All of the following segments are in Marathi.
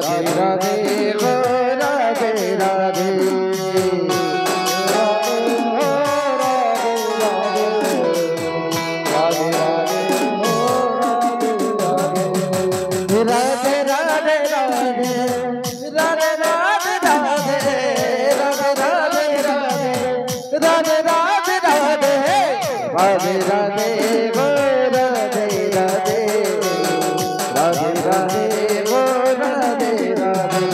राधे राधे हो राधे राधे राधे राधे वो राधे राधे राधे राधे वो राधे राधे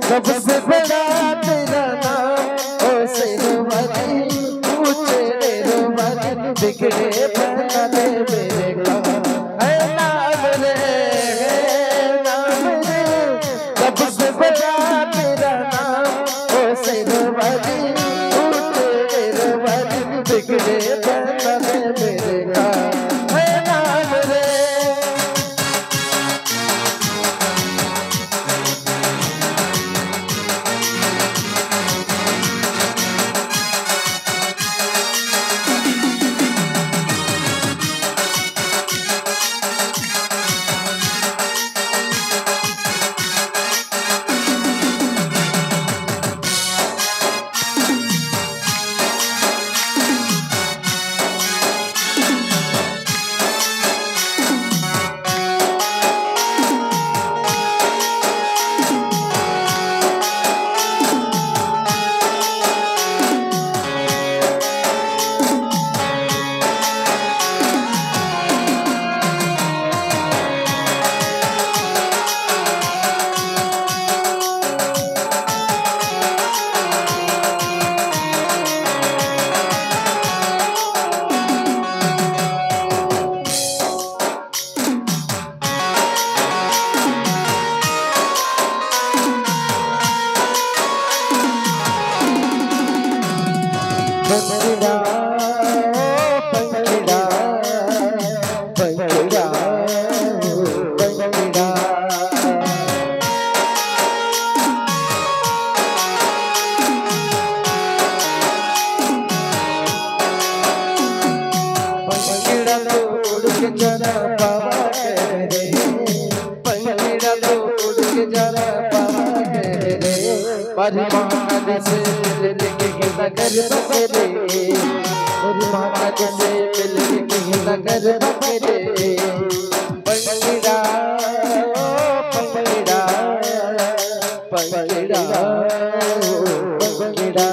सबसे बड़ा तेरा नाम ओ सिरमती ऊंचे निरमती बिगड़े बना दे मेरे काम है नाम रे सबसे बड़ा तेरा नाम ओ सिरमती ऊंचे निरमती बिगड़े बना दे मेरे काम है नाम रे पंखिड़ा पंखिड़ा पंखिड़ा पंखिड़ा पंखिड़ा तो उड़ के जरा पावा रे पंखिड़ा तो उड़ के जरा पावा रे परिमान से नगर बकरे मेरी माता से मिल के नगर बकरे पंखिड़ा पंखिड़ा पंखिड़ा पंखिड़ा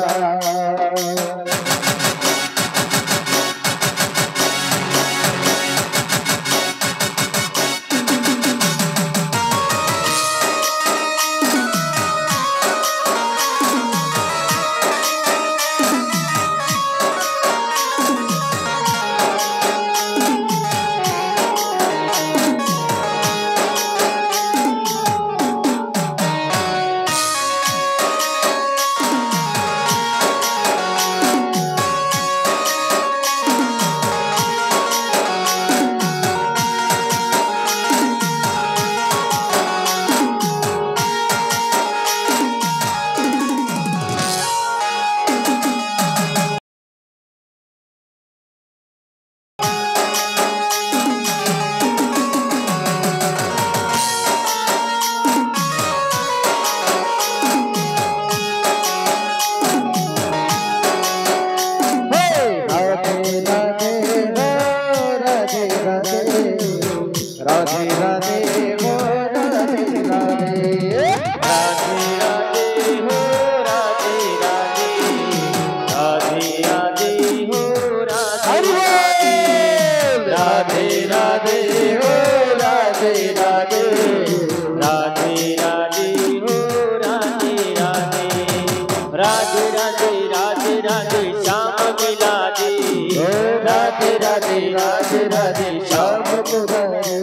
राधे राधे राधे राधे श्याम मुरारी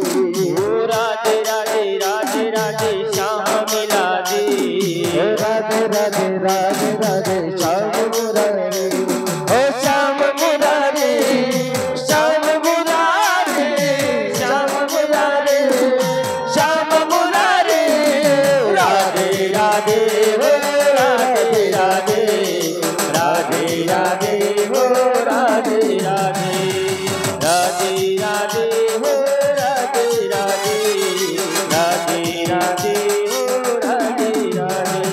राधे राधे राधे राधे श्याम मिलादी राधे राधे राधे राधे श्याम मुरारी ओ श्याम मुरारी श्याम मुरारी श्याम मुरारी श्याम मुरारी राधे राधे हो राधे राधे राधे राधे हो राधे राधे राधे राधे हो राधे राधे राधे राधे हो राधे राधे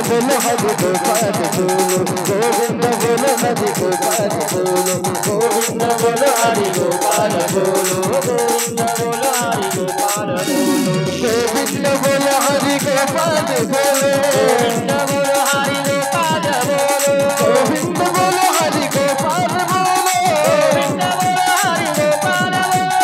बोलो हरि गोपाल बोलो गोविंद बोलो हरि गोपाल बोलो गोविंद बोलो हरि गोपाल बोलो गोविंद बोलो हरि गोपाल बोलो गोविंद बोलो हरि गोपाल बोलो गोविंद बोलो हरि गोपाल बोलो गोविंद बोलो हरि गोपाल बोलो गोविंद बोलो हरि गोपाल बोलो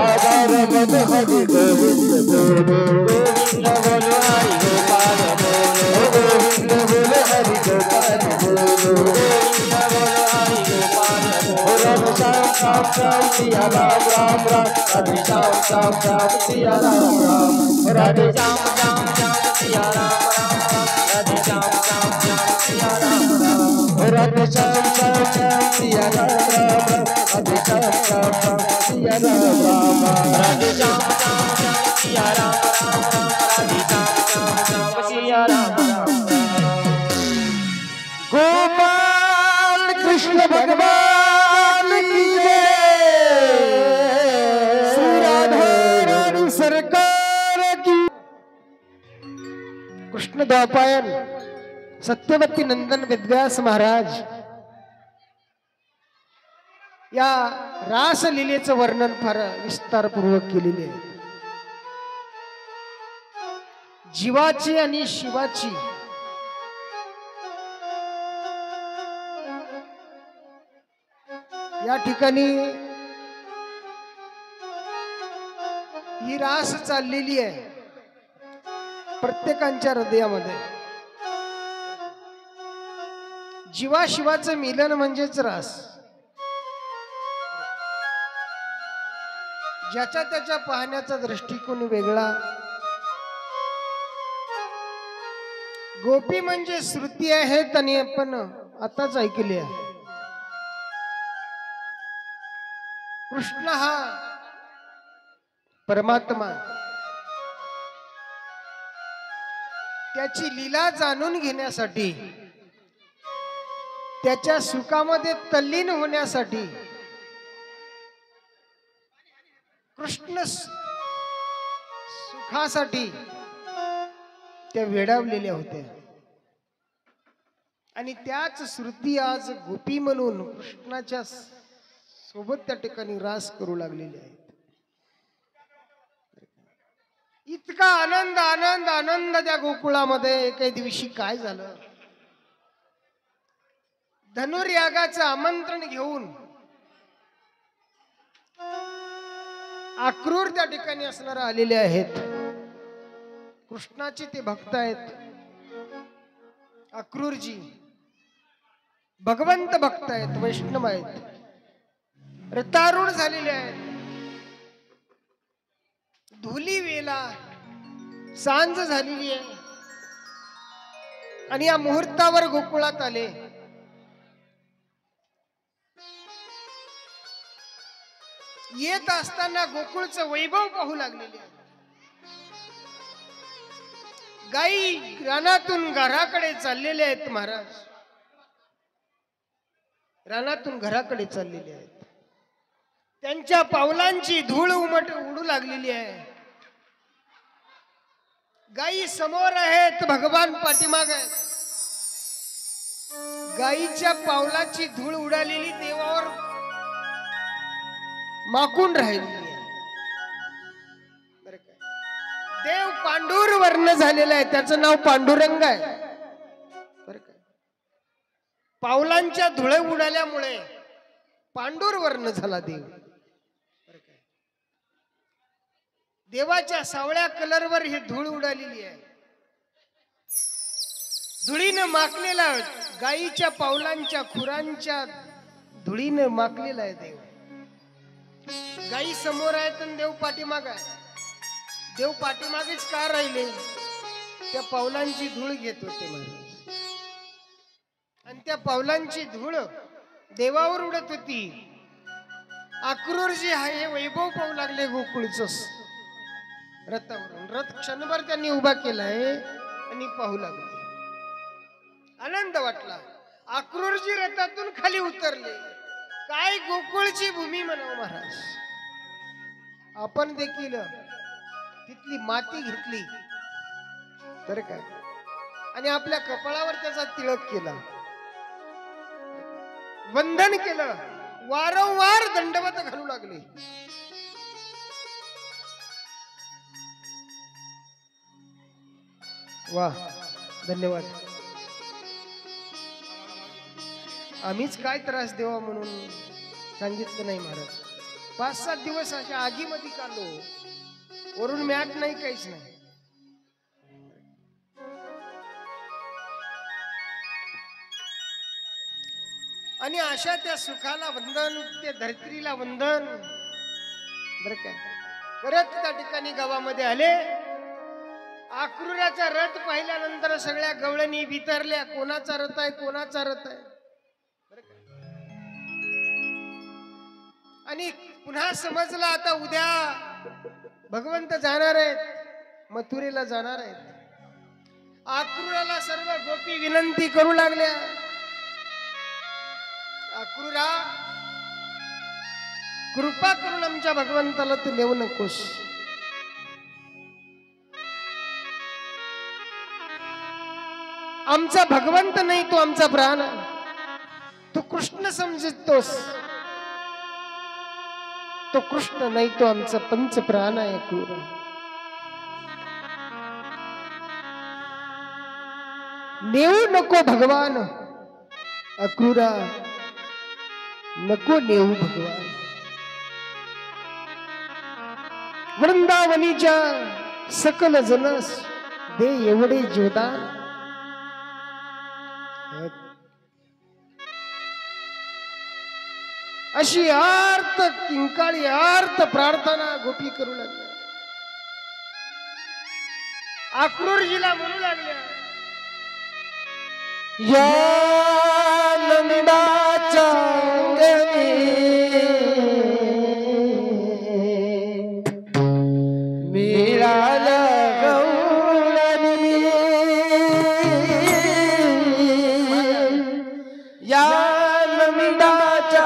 आधार मत हरि गोविंद बोलो गोविंद बोलो हरि गोपाल बोलो गोविंद बोलो हरि गोपाल बोलो गोविंद बोलो हरि गोपाल बोलो राम श्याम श्याम श्याम सिया राम राम राम राधे श्याम श्याम श्याम सिया राम राम राधे श्याम श्याम श्याम सिया राम राम राम राधे श्याम श्याम श्याम सिया राम राम राधे श्याम श्याम श्याम सिया राम राम राम राधे श्याम श्याम श्याम सिया राम राम राधे श्याम श्याम श्याम सिया राम राम राम राधे श्याम श्याम श्याम सिया राम राम गोपाल कृष्ण भगवान की जय श्री राधा रानी सरकार की कृष्ण द्वापायन सत्यवती नंदन वेदव्यास महाराज या रासलीलेचं वर्णन फार विस्तारपूर्वक केलेले आहे. जीवाची आणि शिवाची या ठिकाणी ही रास चाललेली आहे प्रत्येकाच्या हृदयामध्ये. जीवाशिवाचं मिलन म्हणजेच रास. ज्याच्या त्याच्या पाहण्याचा दृष्टिकोन वेगळा. गोपी म्हणजे श्रुती आहेत आणि आपण आताच ऐकले आहे. कृष्ण हा परमात्मा. त्याची लीला जाणून घेण्यासाठी त्याच्या सुखामध्ये तल्लीन होण्यासाठी कृष्ण सुखासाठी त्या वेडावलेल्या होत्या आणि त्याच श्रुती आज गोपी म्हणून कृष्णाच्या सोबत त्या ठिकाणी रास करू लागलेले आहेत. इतका आनंद आनंद आनंद त्या गोकुळामध्ये. एके दिवशी काय झालं, धनुर्यागाचं आमंत्रण घेऊन अक्रूर त्या ठिकाणी असणारे आलेले आहेत. कृष्णाचे ते भक्त आहेत. अक्रूरजी भगवंत भक्त आहेत, वैष्णव आहेत, रतारूढ झालेले आहेत. धुली वेला सांज झालेली आहे आणि या मुहूर्तावर गोकुळात आले. येत असताना गोकुळचं वैभव पाहू लागलेले आहे. गाई रानातून घराकडे चाललेले आहेत. महाराज रानातून घराकडे चाललेले आहेत. त्यांच्या पावलांची धूळ उडू लागलेली आहे. गायी समोर आहेत, भगवान पाठीमाग आहेत. गायीच्या पावलाची धूळ उडालेली देवावर माकून राहिलेली आहे. बरं काय, देव पांडुर वर्ण झालेला आहे, त्याचं नाव पांडुरंग आहे. बरं का? पावलांच्या धुळे उडाल्यामुळे पांडुर वर्ण झाला देव. बरं का? देवाच्या सावळ्या कलरवर ही धूळ उडालेली आहे. धुळीनं माखलेला, गायीच्या पावलांच्या खुरांच्या धुळीनं माखलेला आहे देव. गायी समोर आहेत आणि देव पाठीमाग आहे. देव पाठीमागेच का राहिले? त्या पावलांची धूळ घेत होते महाराज, आणि त्या पावलांची धूळ देवावर उडत होती. अक्रूर जी आहे हे वैभव पाहू लागले गोकुळच रथावरून. रथ क्षणभर त्यांनी उभा केलाय आणि पाहू लागले. आनंद वाटला. अक्रूरजी रथातून खाली उतरले. काय गोकुळची भूमी म्हणावं महाराज. आपण देखील तिथली माती घेतली तर काय, आणि आपल्या कपाळावर त्याचा तिळक केला, वंदन केलं, वारंवार दंडवत घालू लागले. वा, धन्यवाद. आम्हीच काय त्रास देवा म्हणून सांगितलं नाही महाराज. 5-7 दिवस अशा आगीमध्ये काढलो, वरून मॅट नाही, काहीच नाही. आणि अशा त्या सुखाला वंदन, त्या धरत्रीला वंदन बर काय करत त्या ठिकाणी गावामध्ये आले. अक्रूराचा रथ पाहिल्यानंतर सगळ्या गवळणी वितरल्या, कोणाचा रथ आहे, कोणाचा रथ आहे. आणि पुन्हा समजलं आता उद्या भगवंत जाणार आहेत, मथुरेला जाणार आहेत. अक्रूराला सर्व गोपी विनंती करू लागल्या, अक्रूरा कृपा करून आमच्या भगवंताला तू नेऊ नकोस. आमचा भगवंत नाही, तो आमचा प्राण आहे. तू कृष्ण समजतोस, तो कृष्ण नाही, तो आमचा पंच प्राण आहे. अक्रूरा नेऊ नको भगवान. अक्रूरा नको नेऊ भगवान. वृंदावनीच्या सकल जनस दे एवढे जोदान. अशी आर्त किंकाळी आर्त प्रार्थना गोपी करू लागल्या. अक्रूरजीला म्हणू लागल्या, या नंदाच्या अंगणी मिळालं गवळणी. या नंदाच्या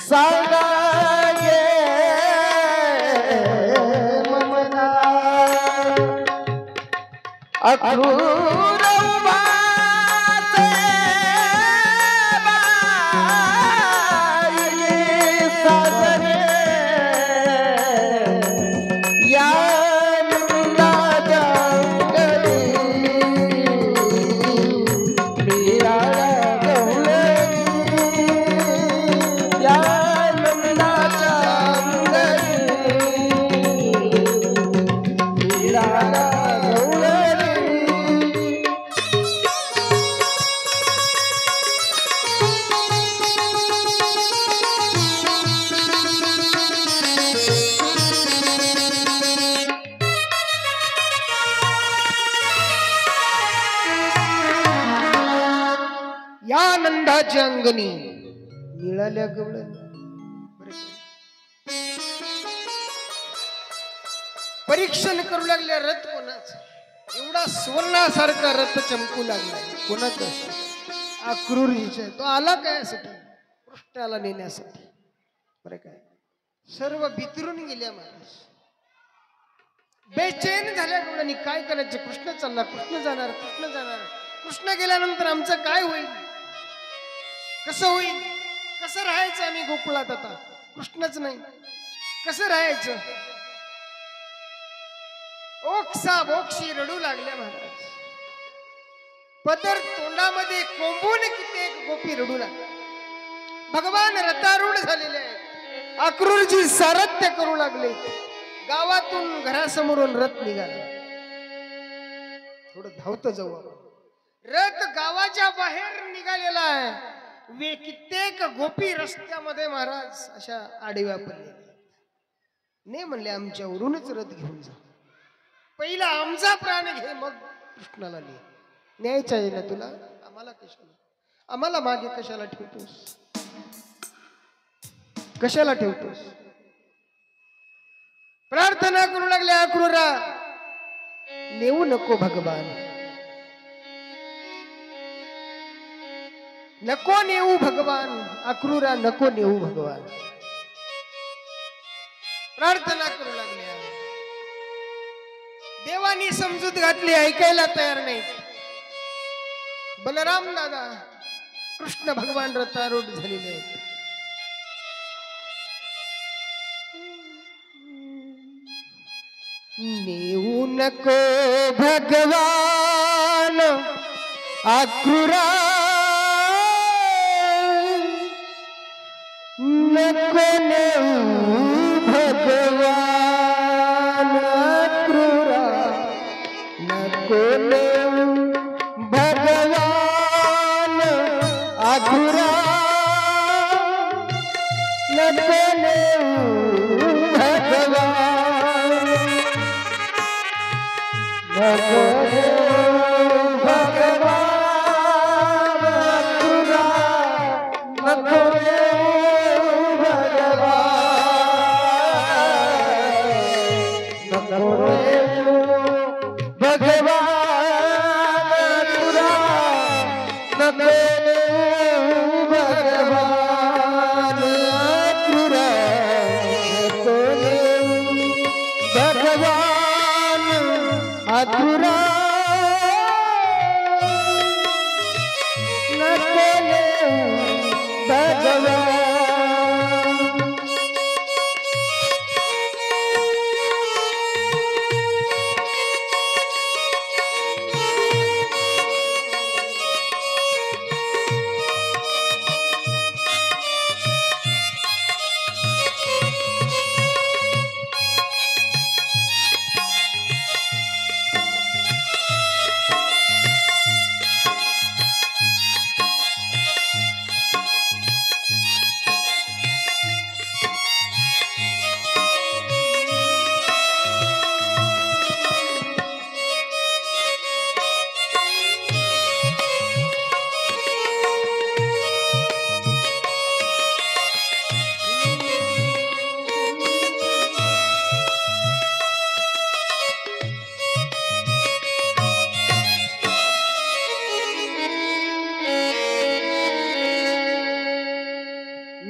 सांगा गे ममता अक्रूर उभासे बाई साजरे या नंदाच्या अंगणी मीरा गवळणी या नंदाच्या अंगणी मीरा या नंदाच्या अंगणी मिळाल्या गवळण. परीक्षण करू लागले रथ कोणाचा. एवढा सुवर्णासारखा रथ चमकू लागला कोणाचा. अक्रूरजीचा. तो आला काय साठी कृष्णाला नेण्यासाठी. बरं काय सर्व बितरून गेल्या महाराज. बेचैन झाल्या गवळणी. काय करायचं. कृष्ण चालला कृष्ण जाणार कृष्ण जाणार. कृष्ण गेल्यानंतर आमचं काय होईल. कसं होईल. कसं राहायचं आम्ही गोकुळात आता. कृष्णच नाही कसं राहायचं. ओक्सा बोक्षी रडू लागल्या महाराज. पदर तोंडामध्ये कोंबून कित्येक गोपी रडू लागल्या. भगवान रथारूढ झालेले आहेत. अक्रूरजी सारथ्य करू लागले. गावातून घरासमोरून रथ निघाला. थोडं धावतं जाऊ आपण. रथ गावाच्या बाहेर निघालेला आहे. कित्येक गोपी रस्त्यामध्ये महाराज अशा आडव्या पडलेल्या. ने म्हणले आमच्यावरूनच रथ घेऊन जा. पहिला आमचा प्राण घे मग कृष्णाला ने. न्यायचा आहे ना तुला. आम्हाला कशाला. आम्हाला मागे कशाला ठेवतोस. कशाला ठेवतोस. प्रार्थना करू लागले अक्रूरा. नेऊ नको भगवान. नको नेऊ भगवान. अक्रूरा नको नेऊ भगवान. प्रार्थना करू लागल्या. देवानी समजूत घातली. ऐकायला तयार नाही. बलराम दादा कृष्ण भगवान रथारूढ झालेले आहेत. नेऊ नको भगवान अक्रूरा. नको नेऊ भगवान अक्रूरा. नको नेऊ भगवान अक्रूरा. नको नेऊ भगवान. नको नेऊ भगवान अक्रूरा. नको अक्रूरा. नको नेऊ भगवान.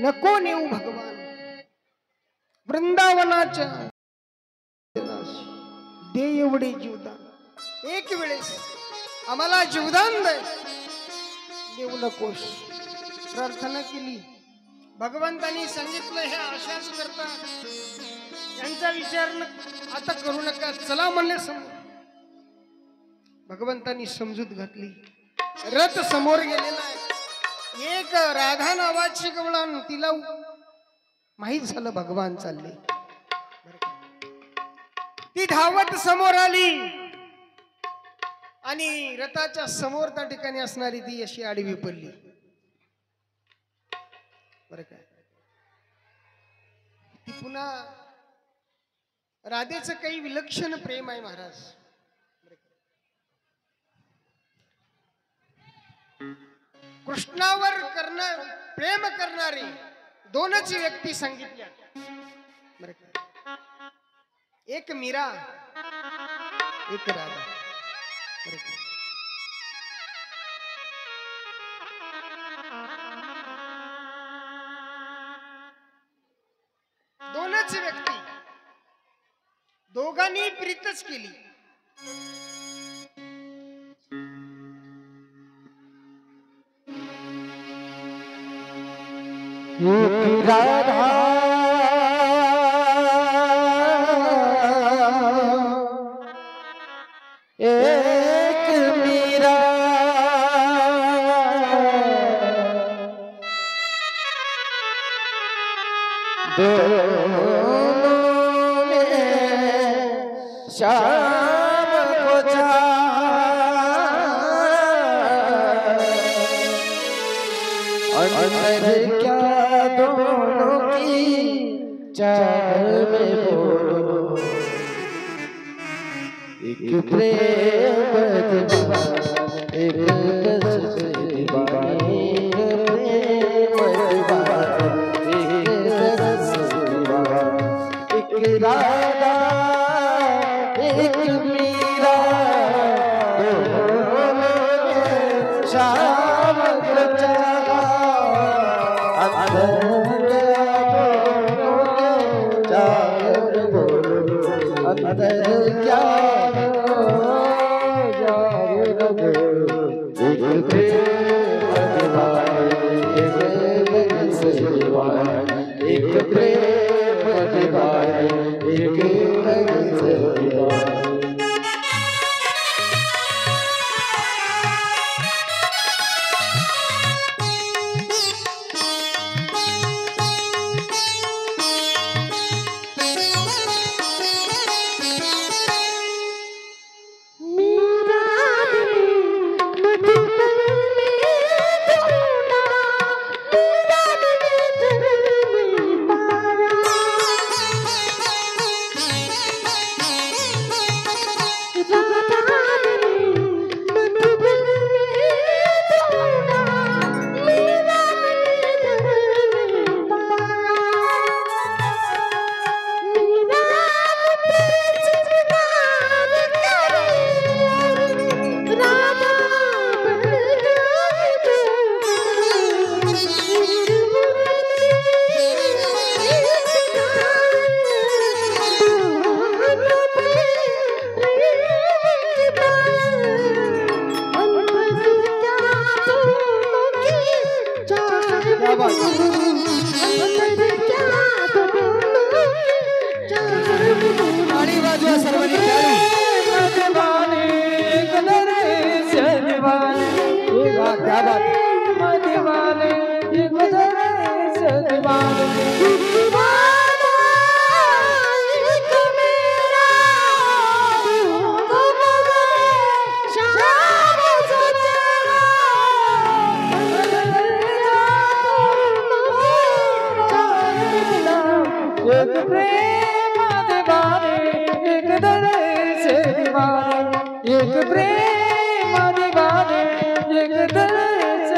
नको नेऊ भगवान. वृंदावनाच्या दे एवढे जीवदान. एक वेळेस आम्हाला जीवदान दे, देऊ नकोस. प्रार्थना केली. भगवंतांनी सांगितलं हे अशाच करतात, त्यांचा विचार आता करू नका, चला म्हणले समोर. भगवंतांनी समजूत घातली. रथ समोर गेलेला आहे. एक राधा नावाची गवळण, तिला माहित झालं भगवान चालले. ती धावत समोर आली आणि रथाच्या समोर त्या ठिकाणी असणारी ती अशी आडवी पडली. बरं काय, ती पुन्हा राधेचं काही विलक्षण प्रेम आहे महाराज. कृष्णावर प्रेम करणारी दोनच व्यक्ती सांगितल्या. बरं काय, एक मीरा, एक राधा. बरं काय, दोनच व्यक्ती, दोघांनी प्रीतच केली. एक राधा एक मीरा, दोनों ने शाम को चाहा, अंदर क्या दोनों की चाह में बोलो, एक प्रेम दीवाना, एक रस दीवानी, प्रेम दीवाना, एक रस दीवाना, एक राधा एक मीरा, दोनों ने शाम को चाहा, अंदर क्या एक प्रेम दीवाना, एक प्रेम दीवाना, एक रस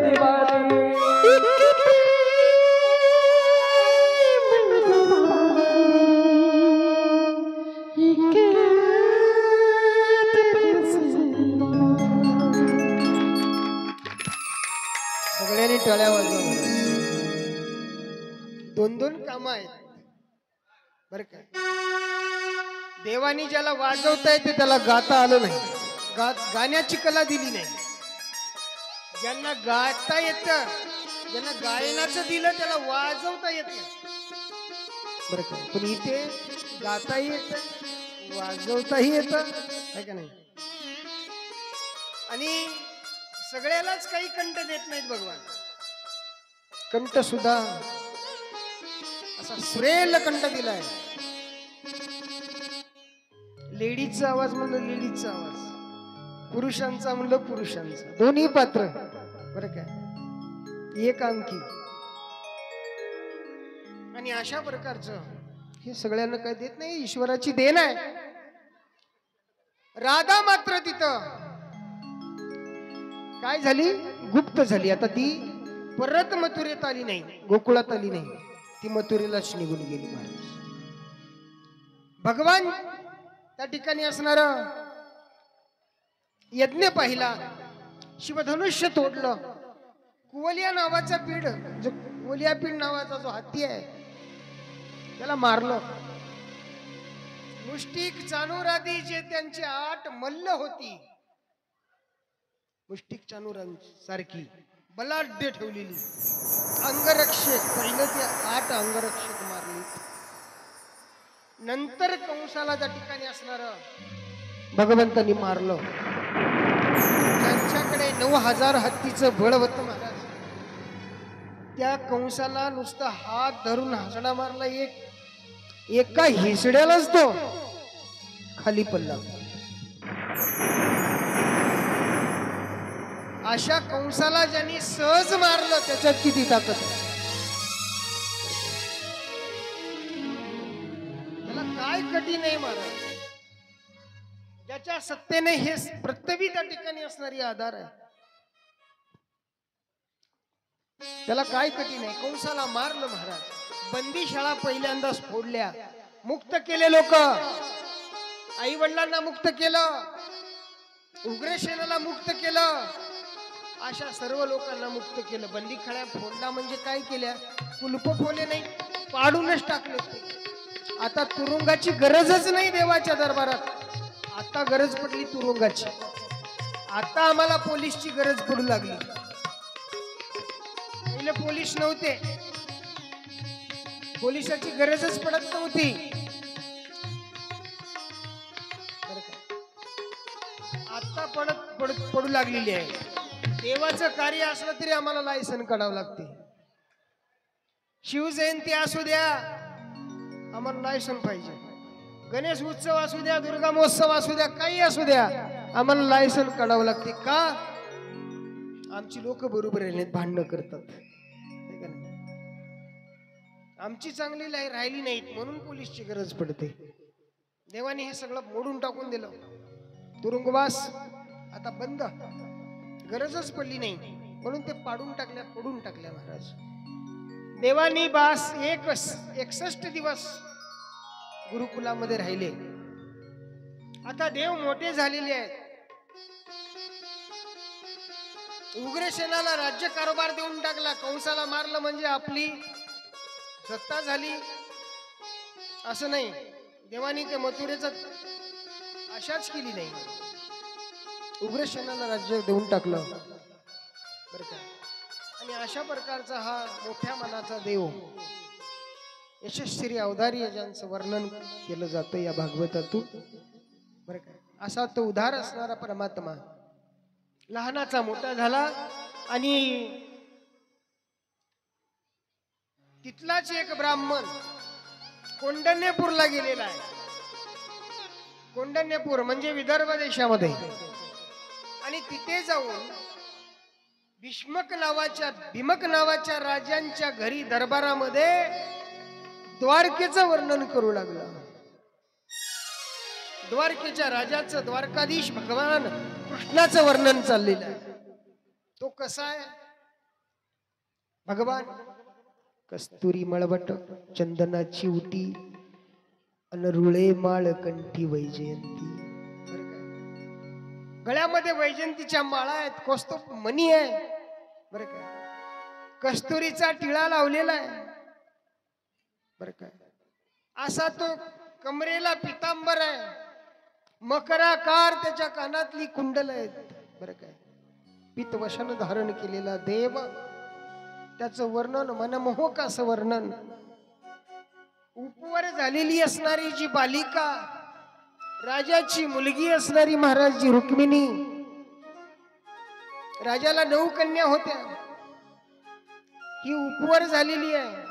दीवाना. सगळ्यांनी टाळ्या वाजवा. दोन दोन काम आहेत बर का. देवानी ज्याला वाजवता येते त्याला गाता आलं नाही. गाण्याची कला दिली नाही. ज्यांना गाता येतं, ज्यांना गायनाचं दिलं त्याला वाजवता येत नाही. बरं का? पण इथे गाताही येत, वाजवताही येत आहे का नाही. आणि सगळ्यालाच काही कंठ देत नाहीत भगवान. कंठ सुद्धा असा सुरेल कंठ दिलाय. लेडीजचा आवाज म्हणलं लेडीजचा आवाज, पुरुषांचा म्हणलं पुरुषांचा, दोन्ही पात्र. बरं काय? एक अंकी. आणि अशा प्रकारचं हे सगळ्यांना काय देत नाही, ईश्वराची देण आहे. राधा मात्र तिथं काय झाली, गुप्त झाली. आता ती परत मथुरेत आली नाही, गोकुळात आली नाही, ती मथुरेलाच निघून गेली. महाराज भगवान त्या ठिकाणी असणार यज्ञ पाहिला, शिवधनुष्य तोडलं, कुवलिया नावाचा पीड, जो कुवलिया पीड नावाचा जो हत्ती आहे त्याला मारलं. मुष्टिक चाणूरादी जे त्यांचे 8 मल्ल होती, मुष्टिक चाणूरांसारखी बलाढ्य ठेवलेली अंगरक्षक, पहिलं ते 8 अंगरक्षक मारले. नंतर कंसाला त्या ठिकाणी असणार भगवंतांनी मारलं. त्यांच्याकडे 9000 हत्तीचं बळ होतं महाराज. त्या कंसाला नुसतं हात धरून हासडा मारला, एका हिसड्यालाच तो खाली पडला. अशा कंसाला ज्यांनी सहज मारलं त्याच्यात किती ताकद आहे. त्याला काय कठीण आहे महाराज. ज्याच्या सत्तेने हे पृथ्वी त्या ठिकाणी असणारी आधार आहे, त्याला काय कठीण आहे. कंसाला मारलं महाराज. बंदीशाळा पहिल्यांदाच फोडल्या, मुक्त केले लोक. आई वडिलांना मुक्त केलं, उग्रसेनाला मुक्त केलं, अशा सर्व लोकांना मुक्त केलं. बंदीखाळ्या फोडला म्हणजे काय केल्या, कुलप फोडले नाही, पाडूनच टाकले. आता तुरुंगाची गरजच नाही देवाच्या दरबारात. आता गरज पडली तुरुंगाची. आता आम्हाला पोलीसची गरज पडू लागली. पहिले पोलीस नव्हते, पोलिसाची गरजच पडत नव्हती. आता पडू लागलेली आहे. देवाचं कार्य असलं तरी आम्हाला लायसन काढावं लागते. शिवजयंती असू द्या आम्हाला लायसन पाहिजे. गणेश उत्सव असू द्या, दुर्गा महोत्सव असू द्या, काही असू द्या, आम्हाला लायसन काढावं लागते. का? आमची लोक बरोबर भांडणं करतात, आमची चांगली राहिली नाहीत म्हणून पोलीसची गरज पडते. देवाने हे सगळं मोडून टाकून दिलं. तुरुंगवास आता बंद, गरजच पडली नाही म्हणून ते फोडून टाकल्या महाराज. देवानी 61 दिवस गुरुकुलामध्ये राहिले. आता देव मोठे झालेले आहेत. उग्रसेनाला राज्य कारभार देऊन टाकला. कंसाला मारलं म्हणजे आपली सत्ता झाली असं नाही. देवानी ते मथुरेचं आशाच केली नाही, उग्रसेनाला राज्य देऊन टाकलं. बरं का? आणि अशा प्रकारचा हा मोठ्या मनाचा देव, यशस्वी अवधारी ज्यांचं वर्णन केलं जातं या भागवतातून. बरं का? असा तो उदार असणारा परमात्मा लहानाचा मोठा झाला. आणि तिथलाच एक ब्राह्मण कौंडण्यपूरला गेलेला आहे. कौंडण्यपूर म्हणजे विदर्भ देशामध्ये. आणि तिथे जाऊन भीष्मक नावाच्या राजांच्या घरी दरबारामध्ये द्वारकेचं वर्णन करू लागला. द्वारकेच्या राजाचं, द्वारकाधीश भगवान कृष्णाचं वर्णन चाललेलं आहे. तो कसा आहे भगवान? कस्तुरी मळवट चंदनाची उटी अनरुळे माळ कंठी वैजयंती. गळ्यामध्ये वैजयंतीच्या माळा आहेत, कौस्तुभ मणी आहे. बरं का? कस्तुरीचा टिळा लावलेला आहे. बरं का? असा तो कमरेला पितांबर आहे, मकराकार त्याच्या कानातली कुंडल आहेत बरं काय. पितवशन धारण केलेला देव, त्याचं वर्णन मनमोहक असं वर्णन. उपवर झालेली असणारी जी बालिका, राजाची मुलगी असणारी महाराजची रुक्मिणी, राजाला 9 कन्या होत्या, ही उपवर झालेली आहे.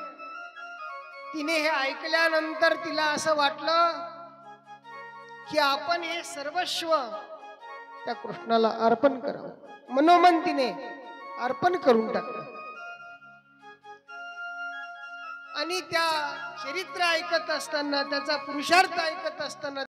तिने हे ऐकल्यानंतर तिला असं वाटलं की आपण हे सर्वस्व त्या कृष्णाला अर्पण करावं. मनोमन तिने अर्पण करून टाकलं. आणि त्या चरित्र ऐकत असताना, त्याचा पुरुषार्थ ऐकत असताना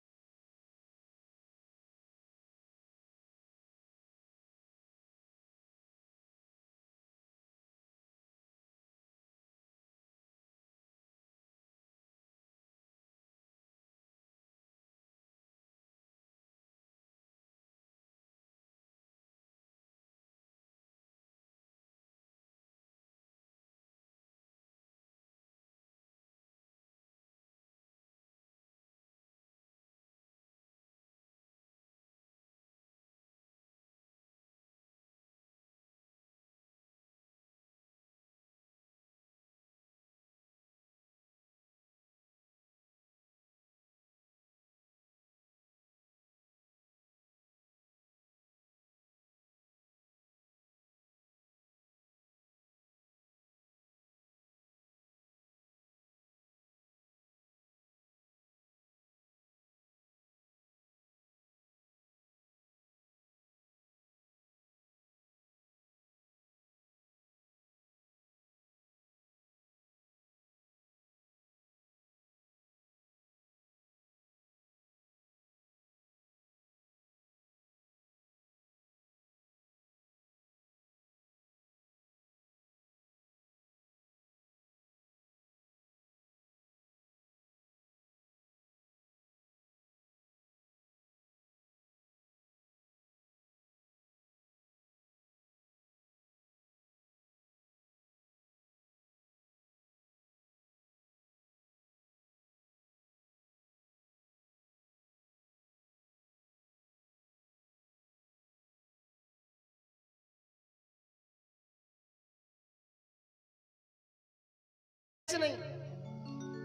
नाही.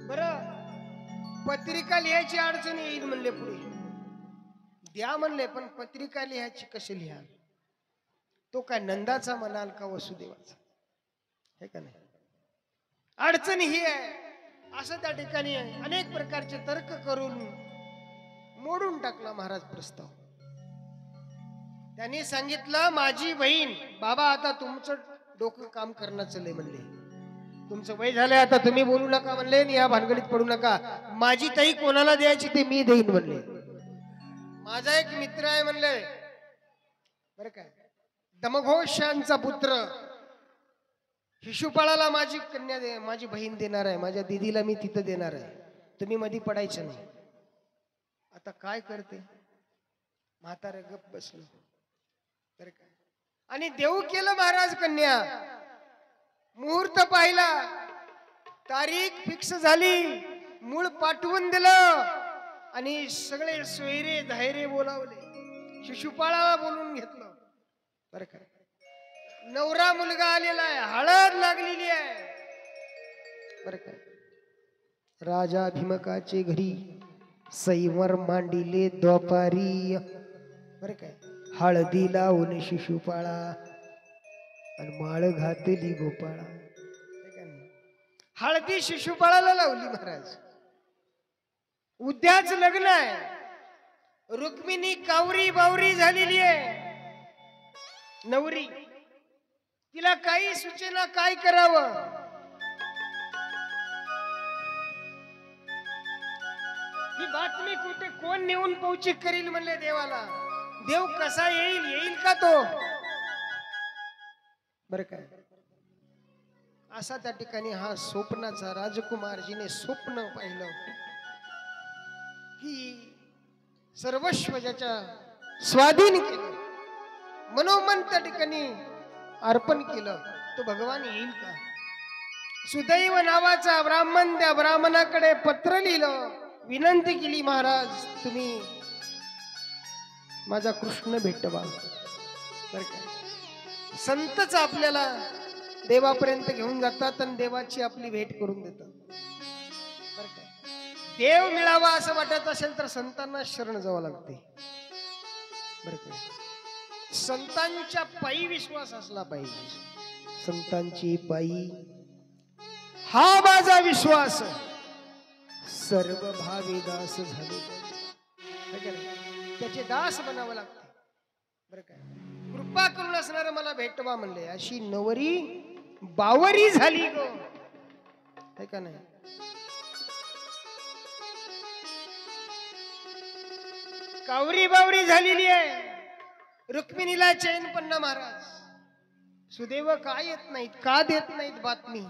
बरं, पत्रिका लिहायची अडचण येईल म्हणले, पुढे द्या म्हणले, पण पत्रिका लिहायची कशी लिहा? तो काय नंदाचा म्हणाल का वसुदेवाचा? हे का नाही? अडचण ही आहे. असं त्या ठिकाणी अनेक प्रकारचे तर्क करून मोडून टाकला महाराज प्रस्ताव. त्यांनी सांगितलं, माझी बहीण, बाबा आता तुमचं डोकं काम करणं चाललंय म्हणले, तुमचं वय झालंय, आता तुम्ही बोलू नका म्हणले, या भानगडीत पडू नका. माझी ताई कोणाला द्यायची ते मी देईन म्हणले. माझा एक मित्र आहे म्हणले बरं काय, दमघोषांचा पुत्र, शिशुपाळाला माझी कन्या दे, माझी बहीण देणार आहे, माझ्या दीदीला मी तिथं देणार आहे, तुम्ही मध्ये पडायचं नाही. आता काय करते, म्हातारे गप बसलो बरं काय. आणि देऊ केलं महाराज कन्या. मुहूर्त पाहिला, तारीख फिक्स झाली, मूळ पाठवून दिलं आणि सगळे सोयरे धायरे बोलावले, शिशुपाळाला बोलून घेतलं बरं का. नवरा मुलगा आलेला आहे, हळद लागलेली आहे बरं का. राजा भीमकाचे घरी सैवर मांडिले द्वापारी बरं काय. हळदी लावून शिशुपाळा आणि माळ घातली गोपाळा. हळदी शिशुपाळाला लावली महाराज. उद्याच लग्न आहे. रुक्मिणी कावरी बावरी झालेली आहे, नवरी. तिला काही सूचना, काय करावं. ही बातमी कुठे कोण नेऊन पोहोची करील म्हणले देवाला. देव कसा येईल, येईल का तो बरं काय. असा त्या ठिकाणी हा स्वप्नाचा राजकुमारजीने स्वप्न पाहिलं की सर्वस्व ज्याच्या स्वाधीन केलं, मनोमन त्या ठिकाणी अर्पण केलं, तो भगवान येईल का. सुदैव नावाचा ब्राह्मण त्या ब्राह्मणाकडे पत्र लिहिलं, विनंती केली, महाराज तुम्ही माझा कृष्ण भेटवा. बरं का, संतच आपल्याला देवापर्यंत घेऊन जातात आणि देवाची आपली भेट करून देतात. बरं का, देव मिळावा असं वाटत असेल तर संतांना शरण जावं लागते. बरं का, संतांच्या पायी विश्वास असला पाहिजे. संतांची पायी हा माझा विश्वास, सर्व भावी दास झाले. त्याचे दास बनावं लागते. बरं काय, कृपा करून असणार मला भेटवा म्हणले. अशी नवरी बावरी झाली गो, है का नाही. कावरी बावरी झालेली आहे. रुक्मिणीला चैन पन्ना महाराज. सुदैव का येत नाहीत, का देत नाहीत बातमी.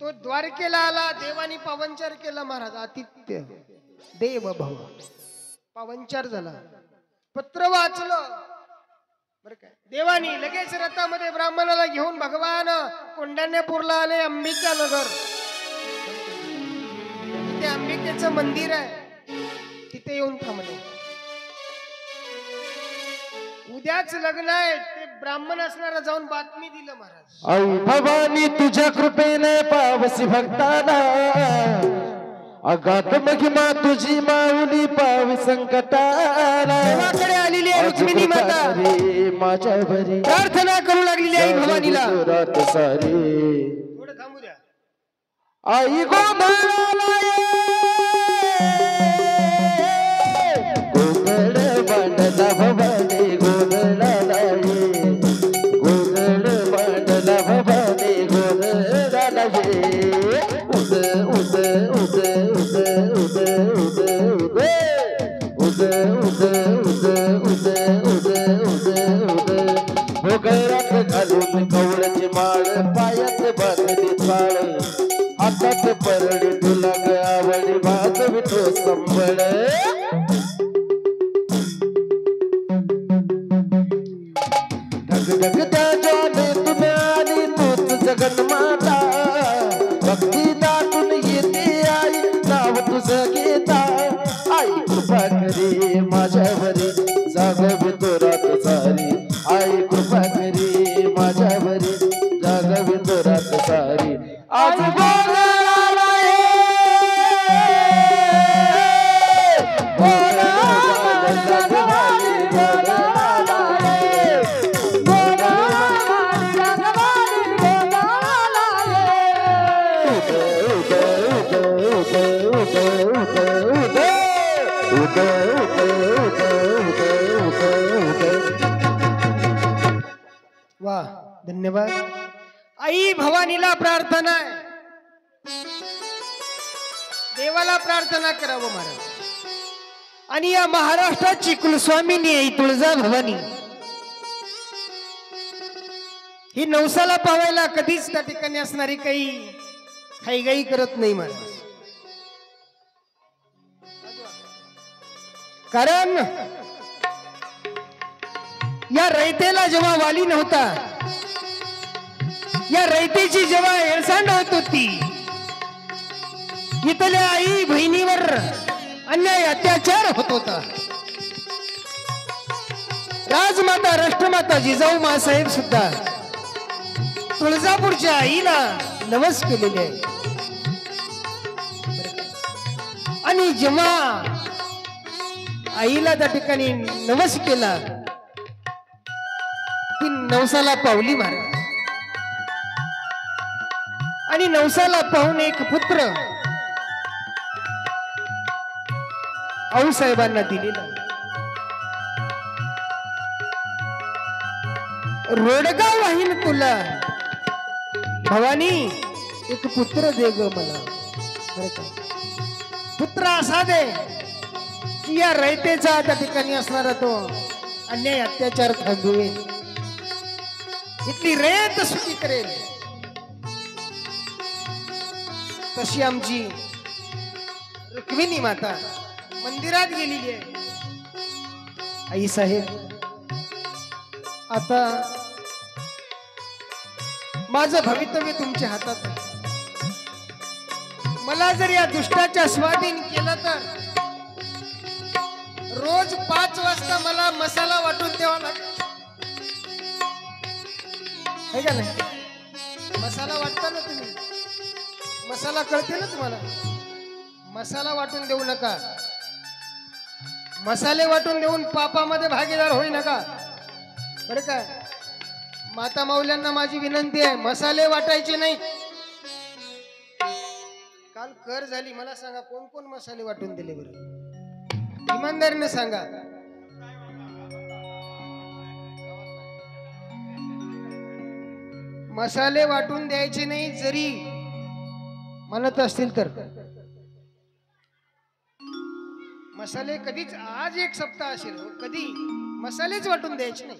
तो द्वारकेला आला, देवानी पावनचार केला महाराज. आतिथ्य देव भाऊ पावनचार झाला, पत्र वाचलं. बरं काय, देवानी लगेच रथामध्ये ब्राह्मणाला घेऊन भगवान कोंढाण्यापूरला आले, अंबिका नगर. तिथे अंबिकेचं मंदिर आहे, तिथे येऊन थांबले. उद्याच लग्न आहे, ते ब्राह्मण असणारा जाऊन बातमी दिलं महाराज. आई भवानी तुझ्या कृपेने पावसी भक्ताला, अगाध महिमा तुझी माऊली पावी संकटाला. देवाकडे आलेली आहे रुक्मिणी माता, माझ्या भरी प्रार्थना करू लागलेली आई भवानीला. रात सारी थोडं थांबू द्या. आई गोंधळाला गोंधळ मांडला भवानी, गोंधळाला गोंधळ मांडला भवानी, गोंधळाला उद उद उद उद उद उद उद उद उद उद उद उद उद भोगरात घालून कवळची माळ, पायात बांधली चाळ, हातात परडी तुला आवडी, भाजवी तो संबळ. ढग त्या ज्वालेतून आली तूच जगन्माता, भक्ती दाटून येते आई, नाव तुझं घेता. आई कृपा करी माझ्यावरी, जागवी तो रात सारी. आई कृपा करी माझ्यावरी, जागवी तो रात सारी. आज गोंधळाला वा, धन्यवाद. आई भवानीला प्रार्थना आहे, देवाला प्रार्थना करावं महाराज. आणि या महाराष्ट्राची कुलस्वामिनी आई तुळजा भवानी, ही नवसाला पावायला कधीच त्या ठिकाणी असणारी काही हायगाई करत नाही महाराज. कारण या रयतेला जेव्हा वाली नव्हता, या रयतेची जेव्हा हेळसांड होत होती, इथल्या आई बहिणीवर अन्याय अत्याचार होत होता. राजमाता राष्ट्रमाता जिजाऊ मासाहेब सुद्धा तुळजापूरच्या आईला नवस केलेले आहे. आणि जेव्हा आईला त्या ठिकाणी नवस केला, ती नवसाला पावली महाराज. आणि नवसाला पाहून एक पुत्र आऊसाहेबांना दिलेला. रोडगाव वाहीन तुला भवानी, एक पुत्र दे ग मला. पुत्र असा दे की या रयतेचा त्या ठिकाणी असणारा तो अन्याय अत्याचार थांबवेल, इथली रयत सुखी करेल. तशी आमची रुक्मिणी माता मंदिरात गेलेली आहे. आई साहेब, आता माझं भवितव्य तुमच्या हातात आहे. मला जर या दुष्टाच्या स्वाधीन केलं तर रोज 5 वाजता मला मसाला वाटून द्यावा लागेल है का नाही? मसाला वाटता ना तुम्ही, मसाला कळते ना तुम्हाला? मसाला वाटून देऊ नका, मसाले वाटून देऊन पापामध्ये भागीदार होई नका बरं का? माता माऊल्यांना माझी विनंती आहे, मसाले वाटायचे नाही. काल कर झाली, मला सांगा कोण कोण मसाले वाटून दिले बरं? इमानदारीने सांगा. मसाले वाटून द्यायचे नाही जरी म्हणत असतील तर. मसाले कधीच, आज एक सप्ताह असेल कधी मसालेच वाटून द्यायचे नाही.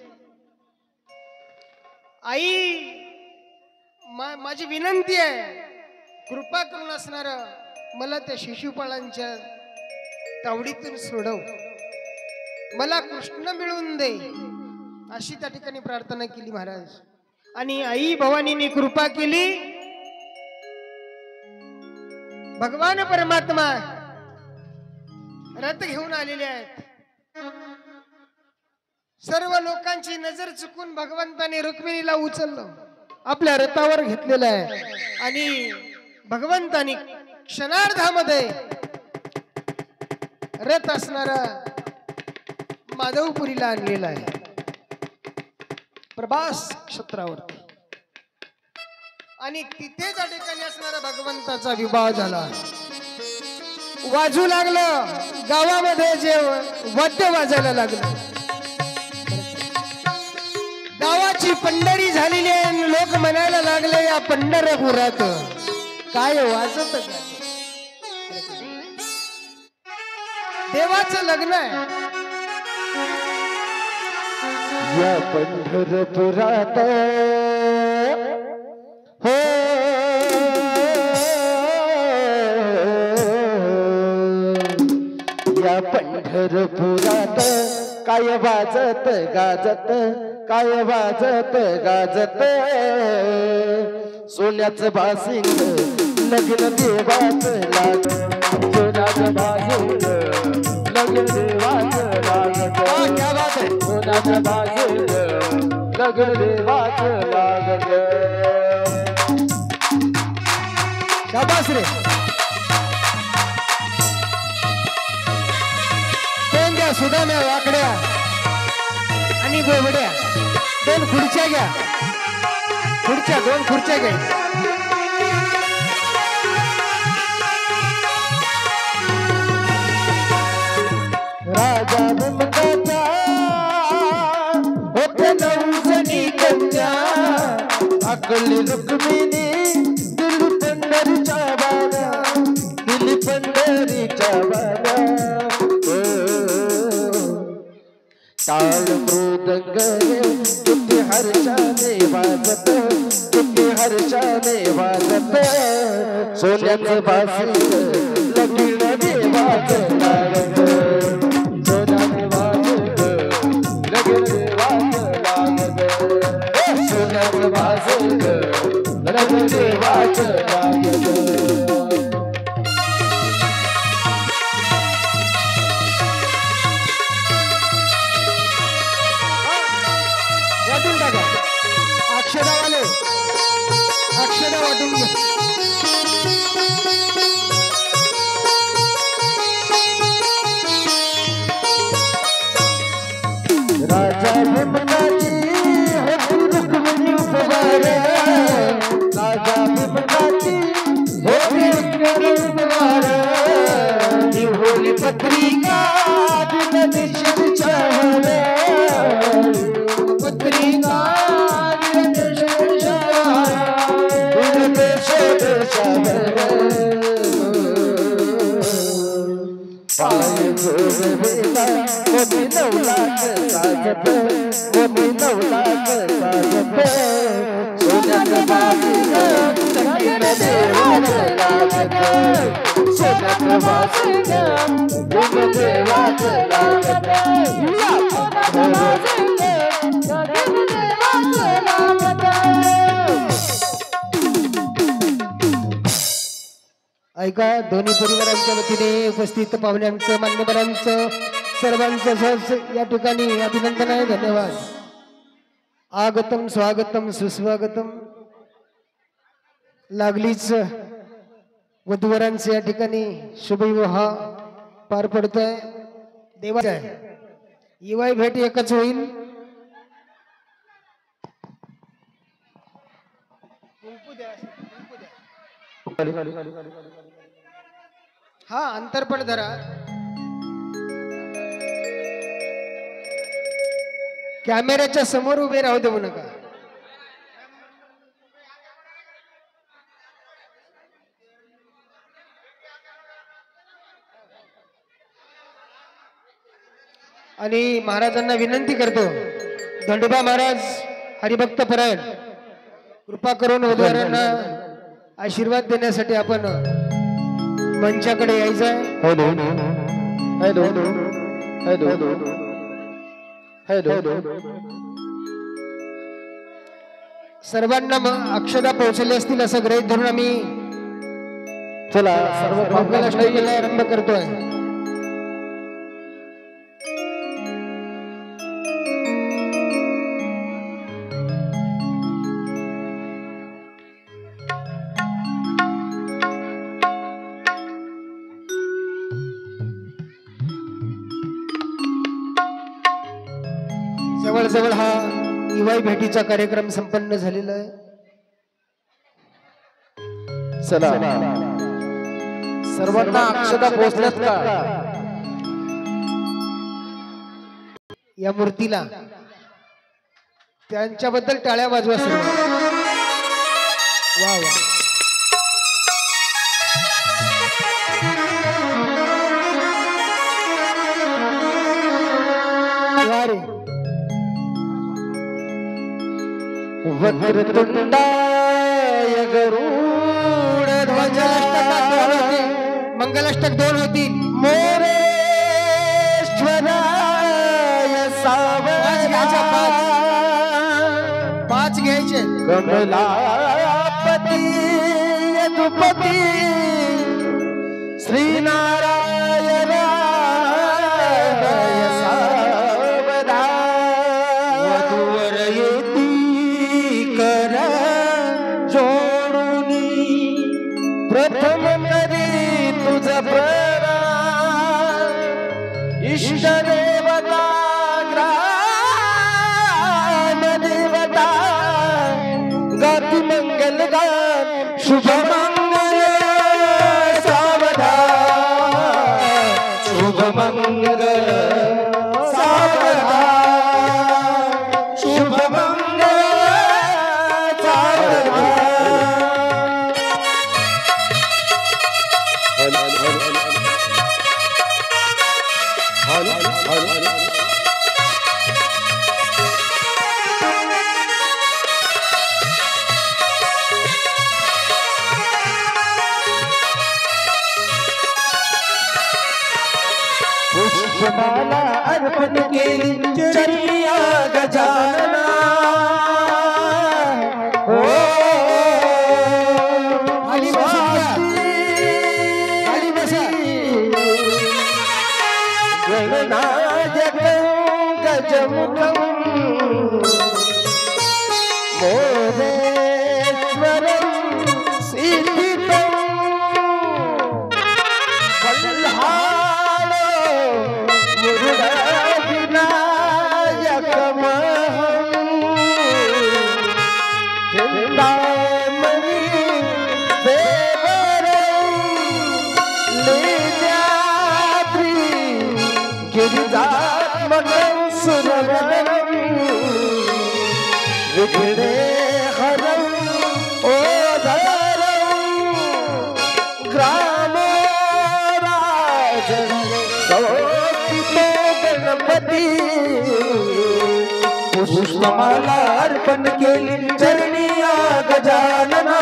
आई माझी विनंती आहे, कृपा करून असणार मला त्या शिशुपाळांच्या तावडीतून सोडव, मला कृष्ण मिळून दे, अशी त्या ठिकाणी प्रार्थना केली महाराज. आणि आई भवानीने कृपा केली. भगवान परमात्मा रथ घेऊन आलेले आहेत. सर्व लोकांची नजर चुकून भगवंताने रुक्मिणीला उचललं, आपल्या रथावर घेतलेलं आहे. आणि भगवंतानी क्षणार्धामध्ये रथ असणारा माधवपुरीला आणलेला आहे, प्रभास क्षेत्रावरती. आणि तिथे त्या ठिकाणी असणारा भगवंताचा विवाह झाला. वाजू लागलं गावामध्ये, जे वाद्य वाजायला लागलं, गावाची पंढरी झालेली आहे. लोक म्हणायला लागले या पंढरपुरात काय वाजत, देवाचं लग्न आहे. या पंढरपुरात हो या पंढरपुरात काय वाजत गाजत, काय वाजत गाजत, सोन्याचं बासिंग लग्न देवाचं लाग, सोन्याचं बासिंग लग्न देवाचं लागत. क्या बात है? सोन्याचं बासिंग लग्न देवाचं लागत. शाबास रे. दोन द्या सुदाम्या, वाकड्या आणि बोबड्या, 2 खुर्च्या घ्या, खुर्च्या 2 खुर्च्या घ्या. राजा ममताचा होते 9 जणी कन्या, अकली रुक्मिणी दिली पंढरीच्या बाला, दिली पंढरीच्या बाला. टाळ मृदंग किती हर्षाने वाजत, किती हर्षाने वाजत, सोन्याचं बासिंग लग्न देवाचं लागत, सोन्याचं बासिंग लग्न देवाचं लागत, सोन्याचं बासिंग लग्न देवाचं लागत. वाटून टाका, अक्षदावाले अक्षदा वाटून घ्या. राजा भीमनाची होती रुक्मिणी उपवार, राजा भीमनाची होती रुक्मिणी उपवार, होली पत्रिका दिन दिशेच्यावर, पत्रिका दिन दिशेच्यावर, पाय जोडवेला मोठी 9 लाख साजत, मोठी 9 लाख साजत, सोन्याचं बासिंग लग्न देवाचं लागत, सोन्याचं बासिंग लग्न देवाचं लागत. सोन्याचं बासिंग लग्न देवाचं लागत. ऐका, दोन्ही परिवारांच्या वतीने उपस्थित पाहुण्यांचं, मान्यवरांचं सर्वांचं सहर्ष या ठिकाणी अभिनंदन आहे. धन्यवाद. आगतम स्वागतम सुस्वागतम. लागलीच वधूवरांचे या ठिकाणी शुभविवाह पार पडतोय. देवाचा युवाई भेट एकच होईल. हा अंतरपण धरा. कॅमेऱ्याच्या समोर उभे राहू देऊ नका. आणि महाराजांना विनंती करतो, दंडोबा महाराज हरिभक्त परायण, कृपा करून वधूवरांना आशीर्वाद देण्यासाठी आपण मंचाकडे यायचं आहे. Hello hello hello hello. सर्वांना अक्षदा पोहोचले असतील असं गृहीत धरून आम्ही चला सर्व मंगलाष्टमीला आरंभ करतोय. जवळजवळ हा युवाई भेटीचा कार्यक्रम संपन्न झालेला आहे. चला सर्वांना अक्षता पोहोचल्यात का? या मूर्तीला त्यांच्याबद्दल टाळ्या वाजवा सर्व. वा वा. वक्रतुंडाय गरुड ध्वज. मंगलाष्टक 2 होतील. मोरेश्वराय सावरा. 5 घ्यायचे. कमलापती यदुपती श्रीनारायणाय सावरा. वधूवर येती कर जोडुनी प्रथम करी तुझ प्रणाम. इष्ट देवता ग्राम देवता गाती मंगल गान. शुभ मंगल सावधान. शुभ मंगल सावधान. शुभ मंगल पुष्पमाला अर्पण केली चरिया गजानना. ओ खाली बसून घ्या. खाली बसा. गणनायकं गजमुखं मोरेश्वरं सीतितं. बल्हाळो मुरुडविनायकमहं. चिन्तामणि देवरं लील्याद्रि गिरिजात्मकं सुरवरं. विघ्नेहरं ओदरं ग्रामराजं समर्पितो गणपती. पुष्पमाला अर्पण केली चरणीया गजानना.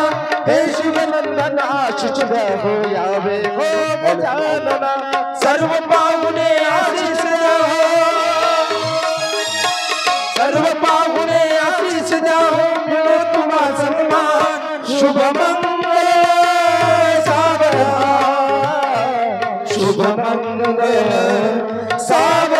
हे शिवनंदन आशिष हो यावे हो गजानना. सर्व पाहुणे आशिष द्या हो. सर्व पाहुणे आशिष द्या हो. मिळो तुम्हा सन्मान. शुभ मंगल सावरा. शुभ मंगल सावरा.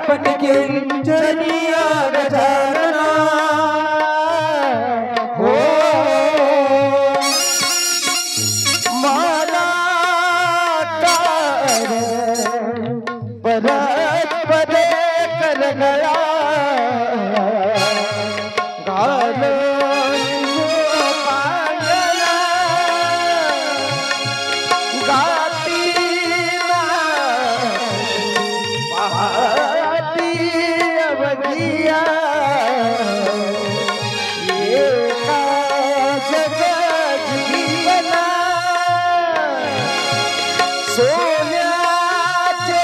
अर्पण केली चरणी गजानना हो मला परत पदे कर गया घालो पायला गाती पहाती अवधिया एका जगत जीवना सोन्याचे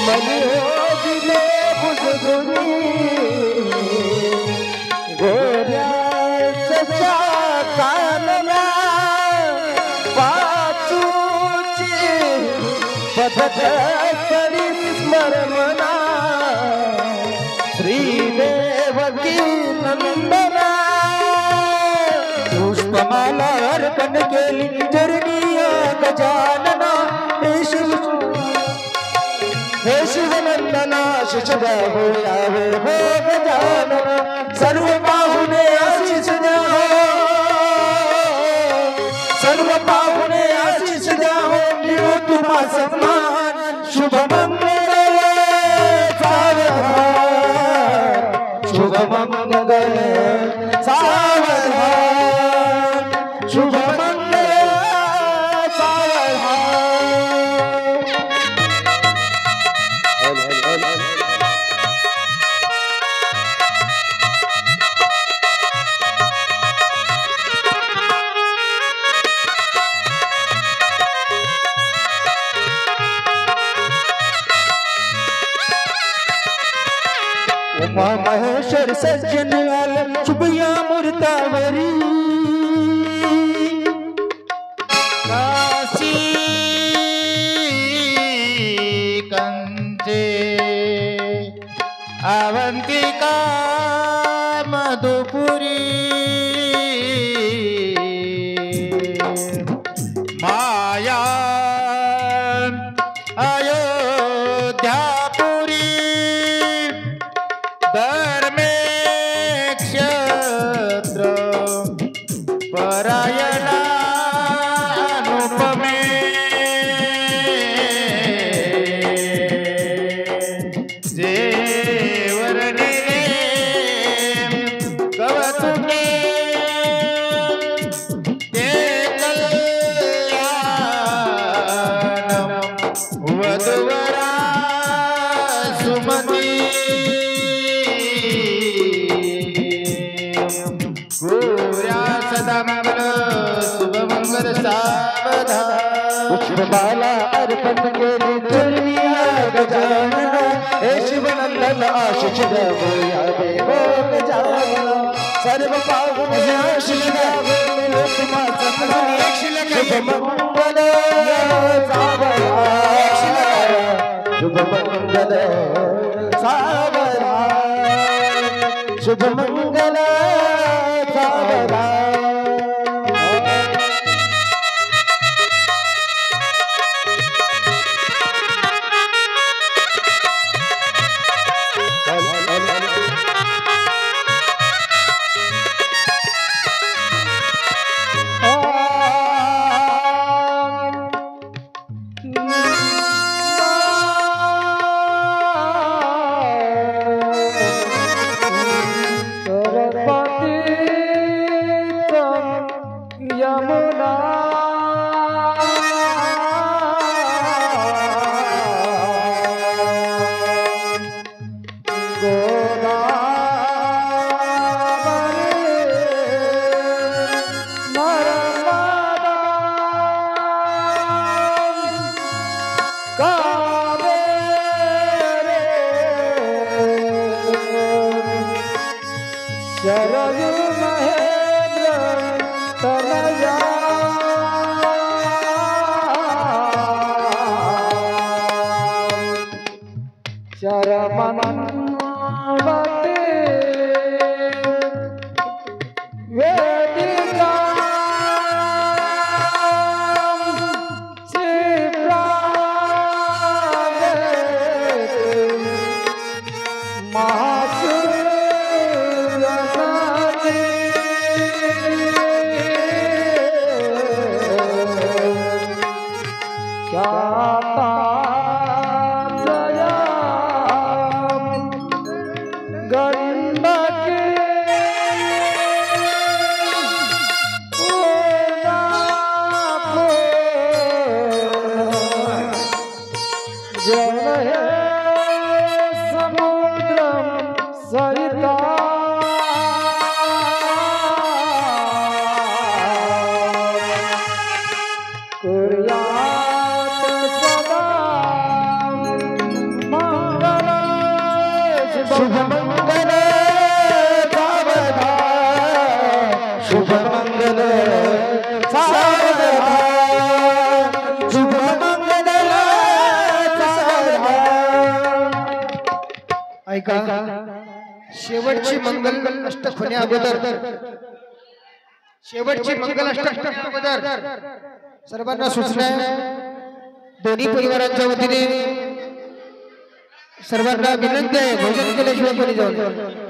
मनोदिले बुजगुनी गोऱ्याच्या कानना पाचूची पदक करी स्मरणा श्रीदेवकी नंदना पुष्पमाला अर्पण केली चरणी गजानना हे शिवनंदना शिशुदा हो यावे हो गजानना सर्व पाहुणे आशीष द्या हो सर्व पाहुणे आशीष द्या हो मिळो तुम्हा सन्मान शुभ मंगल सावधान शुभ मंगल सावधान शुभ मंगल सावधान उमा महेश्वर सज्जन लाल शुभया मूर्तावरी काशी कंचे अवंतिका मधुपुरी माया अयोध्यापुरी धर्मे क्षेत्र परायणा अनुपमे जे वर्णिले कवतुके ते कल्याणम वधुवरा सुमती गोऱ्या सदा मंगल शुभ मंगल सावधान पुष्पमाला अर्पण केली चरणी गजानना हे शिवनंदन आशीष द्यावो यावे हो गजानना सर्व पाहुणे आशीष द्यावो मिळो तुम्हा सन्मान शुभ मंगल सावधान शुभ मंगल सावधान शुभ मंगल सावधान यमुना शरयू महेंद्र तनया शरमन्वते वेदिका शिप्रावे ऐका शेवटची मंगल अष्टक होण्या अगोदर शेवटची मंगल अष्टक अगोदर सर्वांना सूचना दोन्ही परिवारांच्या वतीने सर्वांना विनंती आहे भोजन केल्याशिवाय कोणी जाऊ नये.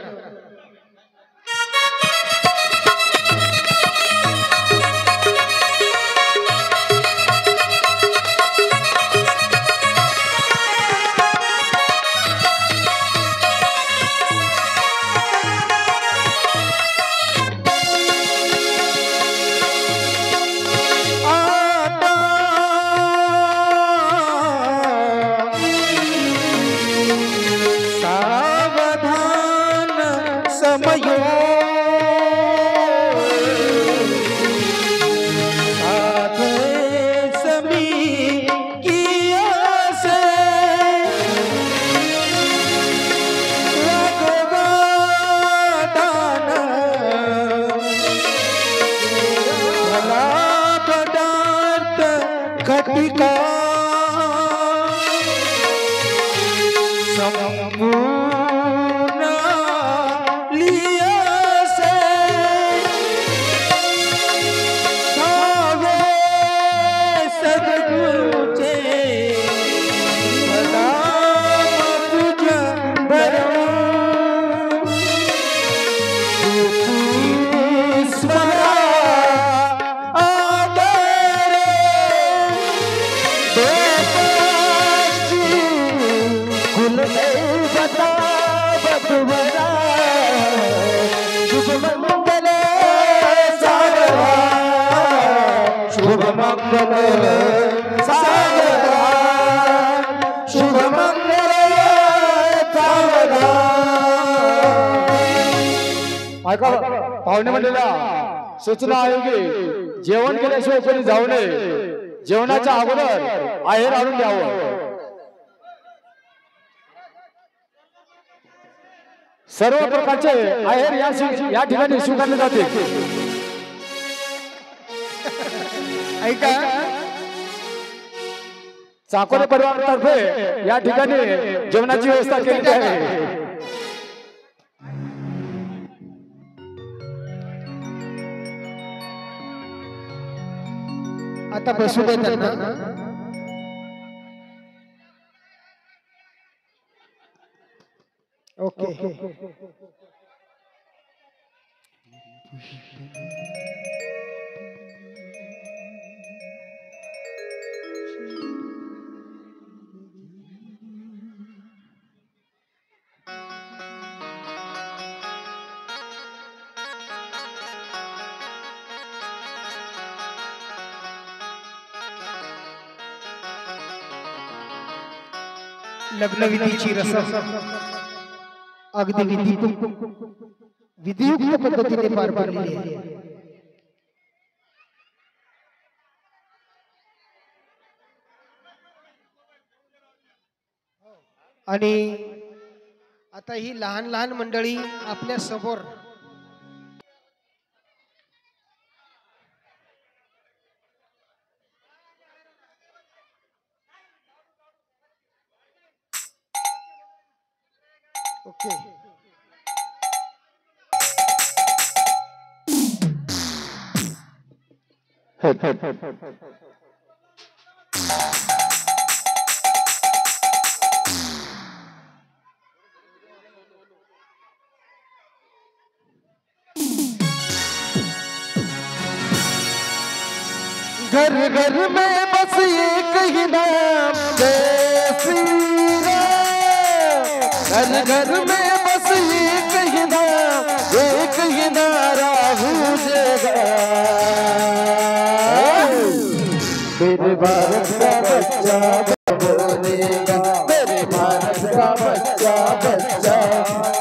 पाहुणे मंडळीला सूचना आहे की जेवण केल्याशिवाय कोणी जाऊ नये. जेवणाच्या अगोदर आहेर आणून द्यावं. सर्व प्रकारचे आहेर या ठिकाणी स्वीकारले जाते. ऐका चाकोरे परिवारातर्फे या ठिकाणी जेवणाची व्यवस्था केलेली आहे. आता बसू दे त्यांना. ओके लग्नविधीची रसम अगदी विधियुक्त पद्धतीने पार पाडलेली आहे. आणि आता ही लहान लहान मंडळी आपल्या समोर ओके घर घर में बस एक ही नाम जय श्री राम। घर घर में बस एक ही नाम, एक ही नारा गूंजेगा। मेरे भारत का बच्चा बोलेगा, मेरे भारत का बच्चा बच्चा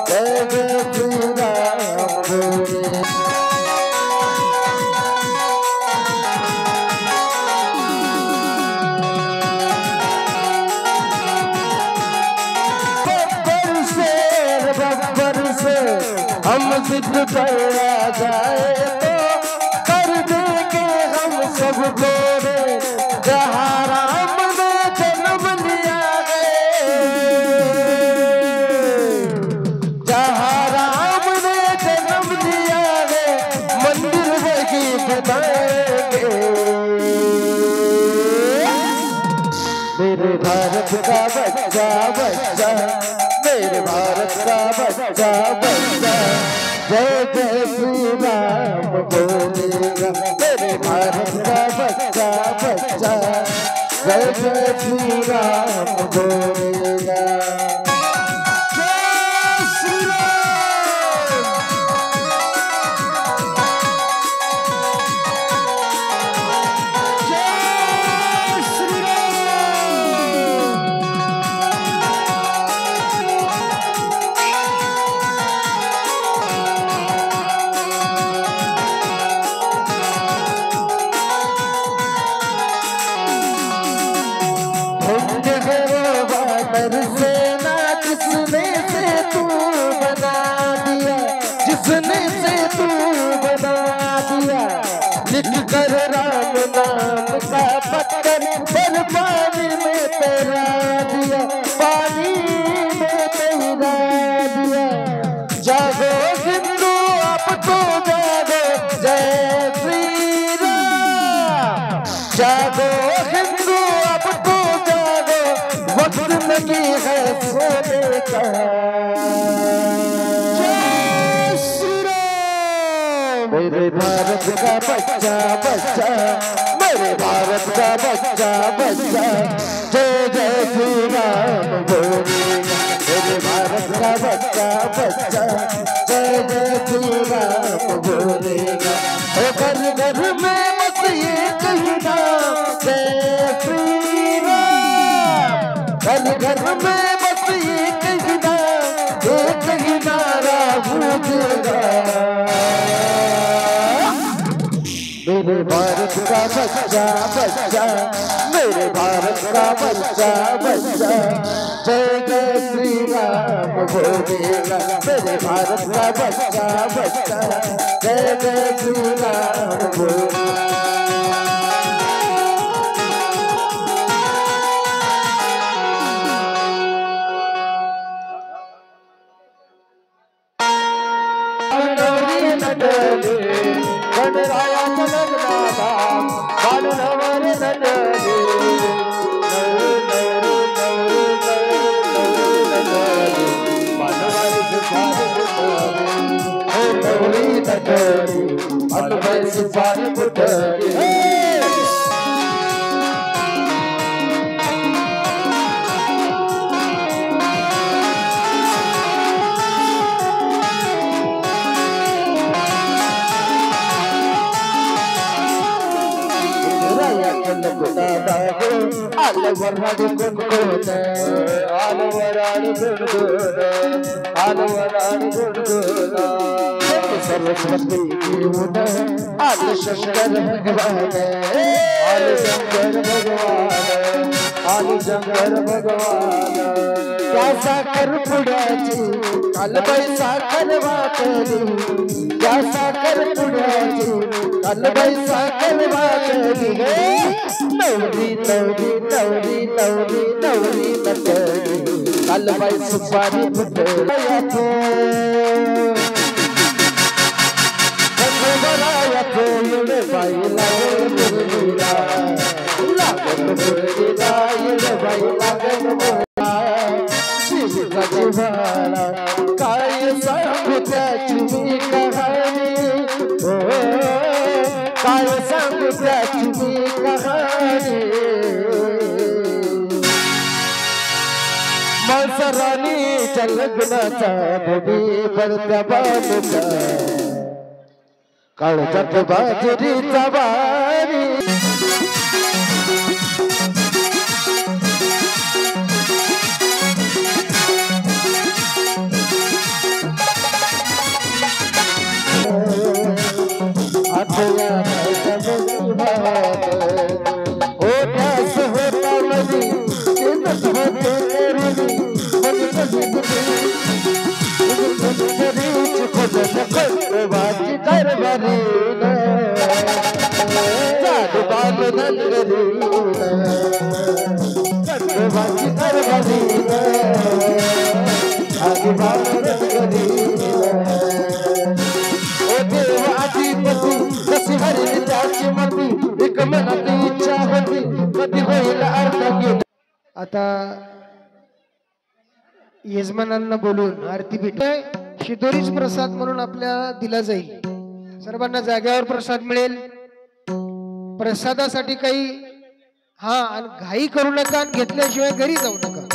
जय जय श्री राम बोलेगा। हम जिद करना जाए तो कर देंगे हम सब गोरे। जहाँ राम ने जन्म लिया है, जहाँ राम ने जन्म लिया है, मंदिर वही बनाएंगे। मेरे भारत का बच्चा बच्चा, मेरे भारत का बच्चा बच्चा जय जय श्री राम बोलेगा। मेरे भारत का बच्चा बच्चा जय जय श्री राम बोलेगा। जय श्री राम। जय श्री राम। सेना जिसने से तू बना दिया, जिसने से तू बना दिया। लिख कर राम नाम का पत्थर पर पानी में तेरा दिया, पानी में तेरा दिया। जागो हिंदू अब तो जागो जय श्री राम। जागो हिंदू अब तो जागो, वक्त नहीं है सोने का। जय श्री राम। मेरे भारत का बच्चा बच्चा, मेरे भारत का बच्चा बच्चा जय जय श्री राम बोलेगा। मेरे भारत का बच्चा बच्चा जय जय श्री राम बोलेगा। घर घर में बस एक ही नाम जय श्री राम। घर घर में बस एक ही नारा गूंजेगा। मेरे भारत का बच्चा बच्चा, मेरे भारत का बच्चा बच्चा जय जय श्री राम बोलेगा। मेरे भारत का बच्चा बच्चा जय जय श्री राम बोलेगा। गणराया मलगनाथा बालनवर नटले अनुभव सिपाही पुटले। आलवराड गुंडोन आलवराड गुंडोन आलवराड गुंडोन सरस्वती की उन आल शंकर भगवान आल शंकर भगवान आल शंकर भगवान। क्या साखर पुण्याची कालबाई साखर वाटली, क्या साखर पुण्याची कालबाई साखर वाटली। नवरी नवरी नवरी नवरी नवरी नटली कालबाई सुपारी फुटली। बाई लागन मुरलीला लागन मुरलीला बाई लागन मुरलीला शिवचा जिव्हाळा काय सांगू त्याची मी कहाणी, काय सांगू त्याची मी आईचा लग्नाचा भूमी पडत्या बाजूचा काळजात बाजरीचा वारी आता यजमानांना बोलून आरती भेट शिदोरीच प्रसाद म्हणून आपल्याला दिला जाईल. सर्वांना जाग्यावर प्रसाद मिळेल. प्रसादासाठी काही आणि घाई करू नका आणि घेतल्याशिवाय घरी जाऊ नका.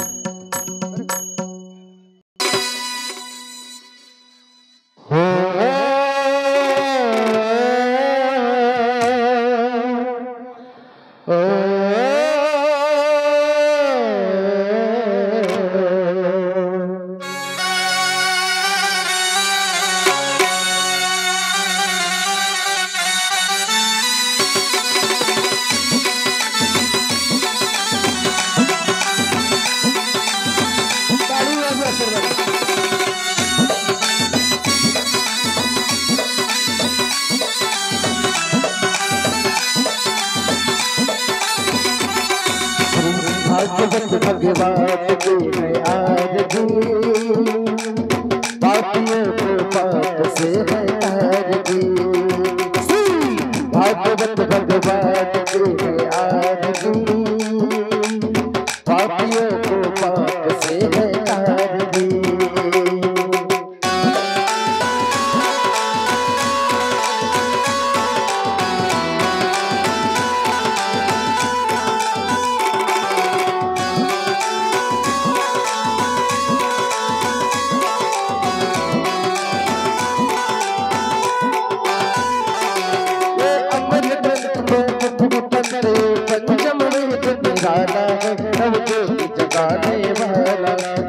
भगवान की है आरज़ू पापियों को पाप से है आरज़ू भागवत भगवान की है आरज़ू पापियों को पाप से है आरज़ू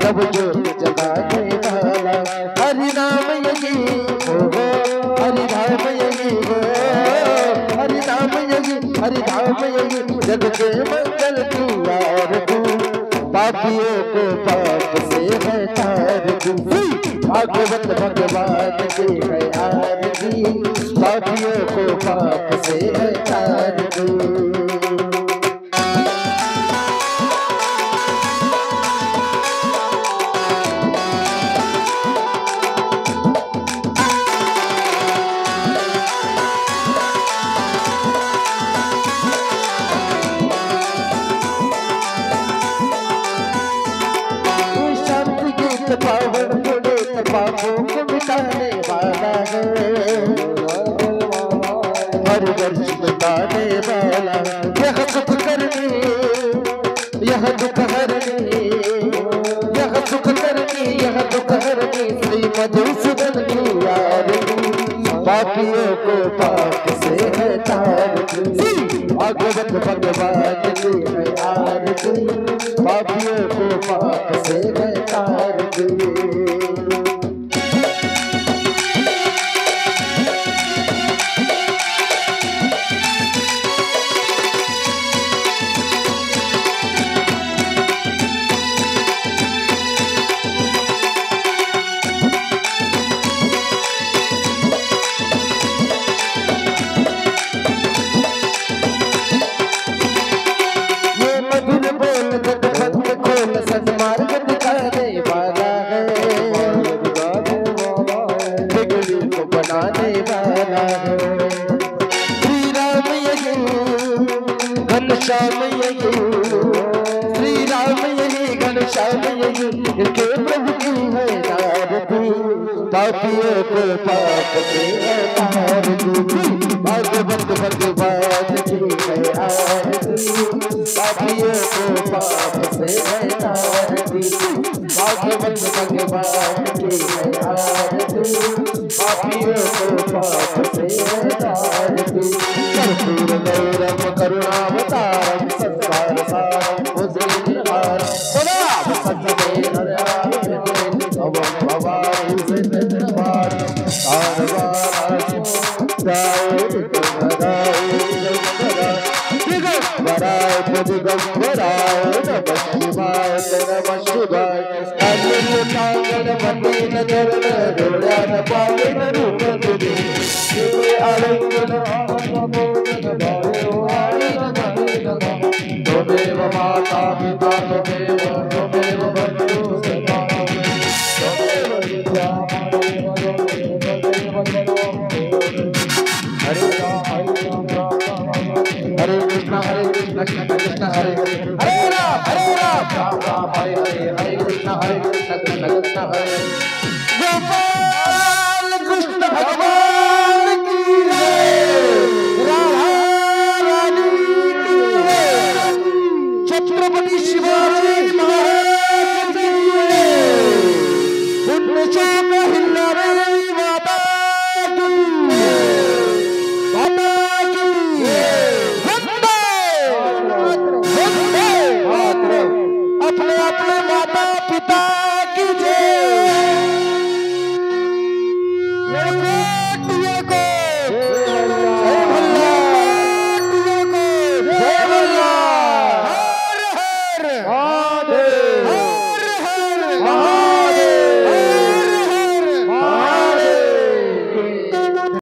जब ज्योति जगाने वाला हरि नाम यही हो हरि धाम यही हो हरि नाम यही हरि धाम यही जग के मंगल की आरज़ू पापियों को पाप से है आरज़ू भागवत भगवान की है आरज़ू पापियों को पाप से है आरज़ू पावन पुनीत पापों को मिटाने वाला है हर वर्ष मिटाने वाला यह सुख करनी यह दुख हरनी यह सुख करनी यह दुख हरनी श्री मधुसूदन की आरज़ू पापियों को पाप से है तारज़ू भागवत भगवान की है आरज़ू पापियों को पाप से है तारज़ू सन्मार्ग दिखाने वाला है बिगड़ी को बनाने वाला है श्री राम यही घनश्याम यही श्री राम यही घनश्याम यही इनके प्रभु की है आरज़ू पापियों को पाप से है आरज़ू भागवत भगवान की है आरज़ू पापियों को पाप से है आरज़ू भागवत भगवान की है आरती, पापियों को पाप से तारती। कर्पूर गौरम करुणावतारम संसार सारम भुजगेन्द्रहारम सदा वसंते हरयामिते भवं भवानि सिद्धवारम सारवारासो दिगंबराय दिगंबराय नमः शिवाय नमः शिवाय। अनिल वंदे चरण डोळ्यान पावन रूप तुझे, शिवे आलिंगन त्वमेव माता पिता त्वमेव बन्धु सखा त्वमेव विद्या हरे कृष्ण कृष्ण कृष्ण हरे हरे राम राम हरे हरे हरे कृष्ण कृष्ण हरे। गोपाल कृष्ण भगवान की जय, राधा रानी की जय, छत्रपति शिवाजी महाराज की जय, पुण्य चौक हिल्लारी माता की अपने अपने माता पिता की जय।